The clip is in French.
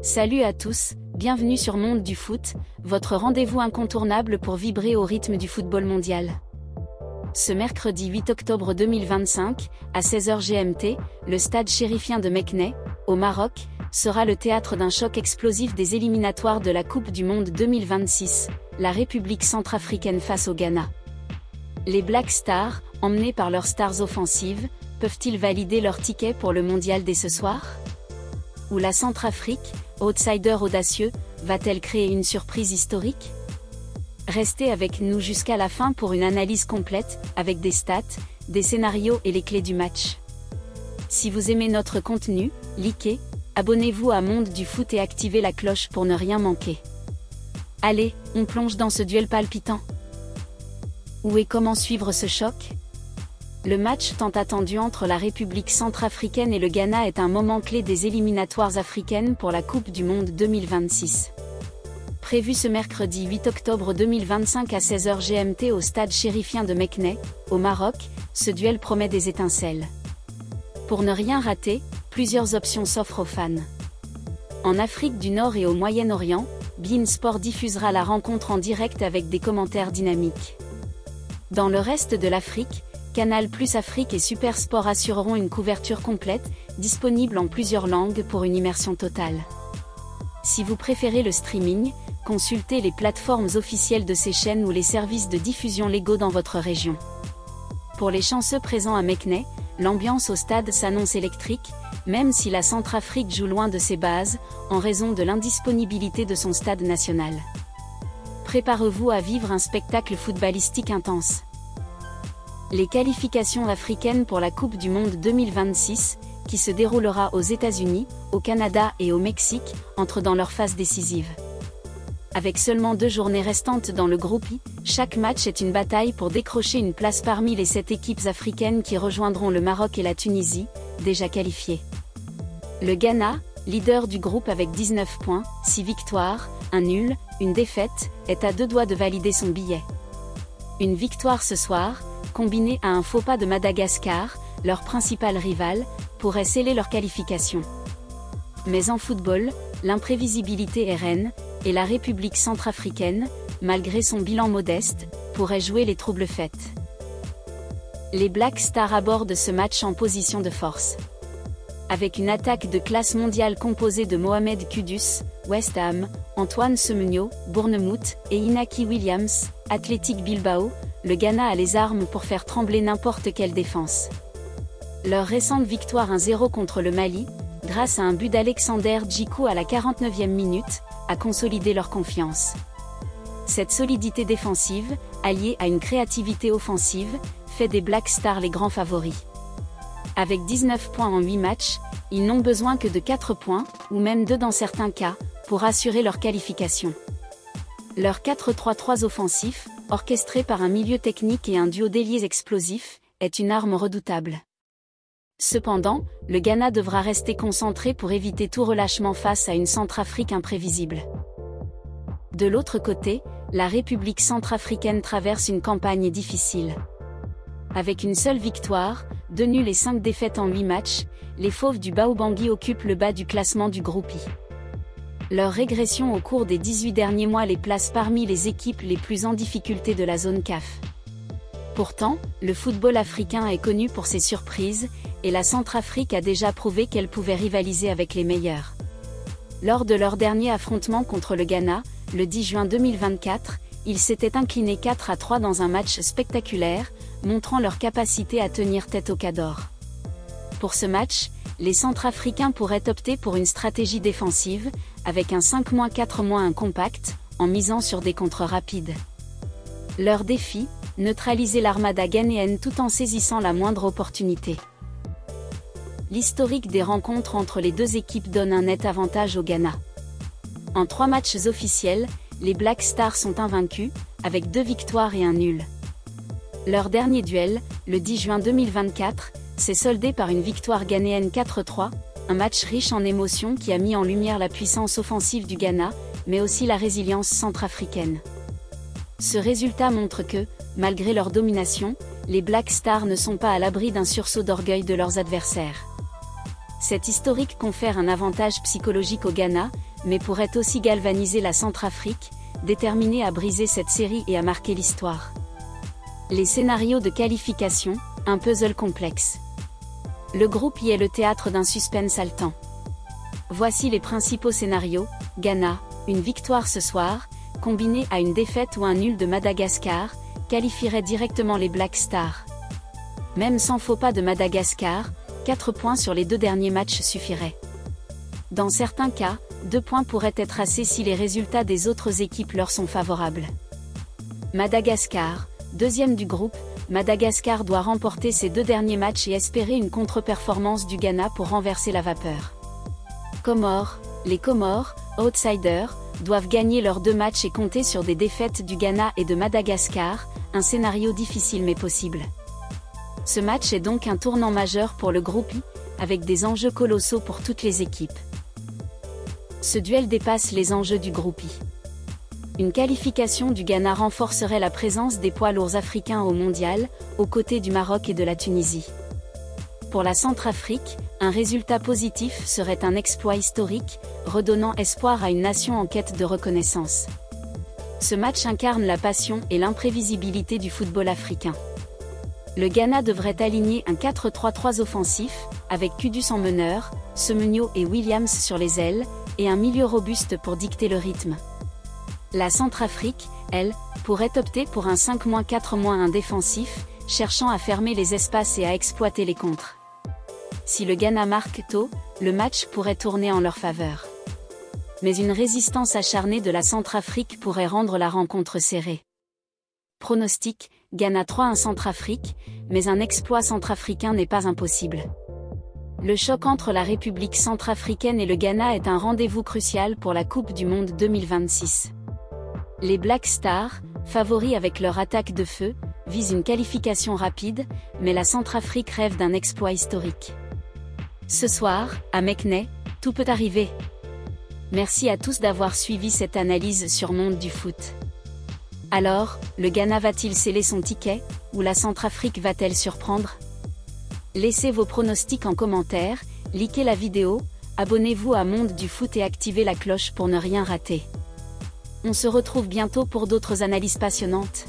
Salut à tous, bienvenue sur Monde du Foot, votre rendez-vous incontournable pour vibrer au rythme du football mondial. Ce mercredi 8 octobre 2025, à 16h GMT, le stade chérifien de Meknès, au Maroc, sera le théâtre d'un choc explosif des éliminatoires de la Coupe du Monde 2026, la République centrafricaine face au Ghana. Les Black Stars, emmenés par leurs stars offensives, peuvent-ils valider leur ticket pour le mondial dès ce soir ? Ou la Centrafrique, outsider audacieux, va-t-elle créer une surprise historique ? Restez avec nous jusqu'à la fin pour une analyse complète, avec des stats, des scénarios et les clés du match. Si vous aimez notre contenu, likez, abonnez-vous à Monde du Foot et activez la cloche pour ne rien manquer. Allez, on plonge dans ce duel palpitant. Où et comment suivre ce choc ? Le match tant attendu entre la République centrafricaine et le Ghana est un moment clé des éliminatoires africaines pour la Coupe du Monde 2026. Prévu ce mercredi 8 octobre 2025 à 16h GMT au stade chérifien de Meknès, au Maroc, ce duel promet des étincelles. Pour ne rien rater, plusieurs options s'offrent aux fans. En Afrique du Nord et au Moyen-Orient, beIN Sport diffusera la rencontre en direct avec des commentaires dynamiques. Dans le reste de l'Afrique, Canal+ Afrique et Super Sport assureront une couverture complète, disponible en plusieurs langues pour une immersion totale. Si vous préférez le streaming, consultez les plateformes officielles de ces chaînes ou les services de diffusion légaux dans votre région. Pour les chanceux présents à Meknès, l'ambiance au stade s'annonce électrique, même si la Centrafrique joue loin de ses bases, en raison de l'indisponibilité de son stade national. Préparez-vous à vivre un spectacle footballistique intense. Les qualifications africaines pour la Coupe du Monde 2026, qui se déroulera aux États-Unis, au Canada et au Mexique, entrent dans leur phase décisive. Avec seulement 2 journées restantes dans le groupe I, chaque match est une bataille pour décrocher une place parmi les 7 équipes africaines qui rejoindront le Maroc et la Tunisie, déjà qualifiées. Le Ghana, leader du groupe avec 19 points, 6 victoires, 1 nul, 1 défaite, est à 2 doigts de valider son billet. Une victoire ce soir, combinée à un faux pas de Madagascar, leur principal rival, pourrait sceller leur qualification. Mais en football, l'imprévisibilité est reine, et la République centrafricaine, malgré son bilan modeste, pourrait jouer les troubles fêtes. Les Black Stars abordent ce match en position de force. Avec une attaque de classe mondiale composée de Mohamed Kudus, West Ham, Antoine Semenyo, Bournemouth, et Inaki Williams, Athletic Bilbao, le Ghana a les armes pour faire trembler n'importe quelle défense. Leur récente victoire 1-0 contre le Mali, grâce à un but d'Alexander Djikou à la 49e minute, a consolidé leur confiance. Cette solidité défensive, alliée à une créativité offensive, fait des Black Stars les grands favoris. Avec 19 points en 8 matchs, ils n'ont besoin que de 4 points, ou même 2 dans certains cas, pour assurer leur qualification. Leur 4-3-3 offensif, orchestré par un milieu technique et un duo d'ailiers explosifs, est une arme redoutable. Cependant, le Ghana devra rester concentré pour éviter tout relâchement face à une Centrafrique imprévisible. De l'autre côté, la République centrafricaine traverse une campagne difficile. Avec une seule victoire, 2 nuls et 5 défaites en 8 matchs, les Fauves du Baobangui occupent le bas du classement du groupe I. Leur régression au cours des 18 derniers mois les place parmi les équipes les plus en difficulté de la zone CAF. Pourtant, le football africain est connu pour ses surprises, et la Centrafrique a déjà prouvé qu'elle pouvait rivaliser avec les meilleurs. Lors de leur dernier affrontement contre le Ghana, le 10 juin 2024, ils s'étaient inclinés 4-3 dans un match spectaculaire, montrant leur capacité à tenir tête au Cador. Pour ce match, les Centrafricains pourraient opter pour une stratégie défensive, avec un 5-4-1 compact, en misant sur des contres rapides. Leur défi, neutraliser l'armada ghanéenne tout en saisissant la moindre opportunité. L'historique des rencontres entre les deux équipes donne un net avantage au Ghana. En 3 matchs officiels, les Black Stars sont invaincus, avec 2 victoires et 1 nul. Leur dernier duel, le 10 juin 2024, s'est soldé par une victoire ghanéenne 4-3, un match riche en émotions qui a mis en lumière la puissance offensive du Ghana, mais aussi la résilience centrafricaine. Ce résultat montre que, malgré leur domination, les Black Stars ne sont pas à l'abri d'un sursaut d'orgueil de leurs adversaires. Cet historique confère un avantage psychologique au Ghana, mais pourrait aussi galvaniser la Centrafrique, déterminée à briser cette série et à marquer l'histoire. Les scénarios de qualification, un puzzle complexe. Le groupe y est le théâtre d'un suspense haletant. Voici les principaux scénarios. Ghana, une victoire ce soir, combinée à une défaite ou un nul de Madagascar, qualifierait directement les Black Stars. Même sans faux pas de Madagascar, 4 points sur les 2 derniers matchs suffiraient. Dans certains cas, 2 points pourraient être assez si les résultats des autres équipes leur sont favorables. Madagascar, deuxième du groupe, Madagascar doit remporter ses 2 derniers matchs et espérer une contre-performance du Ghana pour renverser la vapeur. Comores, les Comores, outsiders, doivent gagner leurs 2 matchs et compter sur des défaites du Ghana et de Madagascar, un scénario difficile mais possible. Ce match est donc un tournant majeur pour le groupe I, avec des enjeux colossaux pour toutes les équipes. Ce duel dépasse les enjeux du groupe I. Une qualification du Ghana renforcerait la présence des poids lourds africains au mondial, aux côtés du Maroc et de la Tunisie. Pour la Centrafrique, un résultat positif serait un exploit historique, redonnant espoir à une nation en quête de reconnaissance. Ce match incarne la passion et l'imprévisibilité du football africain. Le Ghana devrait aligner un 4-3-3 offensif, avec Kudus en meneur, Semenyo et Williams sur les ailes, et un milieu robuste pour dicter le rythme. La Centrafrique, elle, pourrait opter pour un 5-4-1 défensif, cherchant à fermer les espaces et à exploiter les contres. Si le Ghana marque tôt, le match pourrait tourner en leur faveur. Mais une résistance acharnée de la Centrafrique pourrait rendre la rencontre serrée. Pronostic, Ghana 3-1 Centrafrique, mais un exploit centrafricain n'est pas impossible. Le choc entre la République centrafricaine et le Ghana est un rendez-vous crucial pour la Coupe du Monde 2026. Les Black Stars, favoris avec leur attaque de feu, visent une qualification rapide, mais la Centrafrique rêve d'un exploit historique. Ce soir, à Meknès, tout peut arriver. Merci à tous d'avoir suivi cette analyse sur Monde du Foot. Alors, le Ghana va-t-il sceller son ticket, ou la Centrafrique va-t-elle surprendre? Laissez vos pronostics en commentaire, likez la vidéo, abonnez-vous à Monde du Foot et activez la cloche pour ne rien rater. On se retrouve bientôt pour d'autres analyses passionnantes.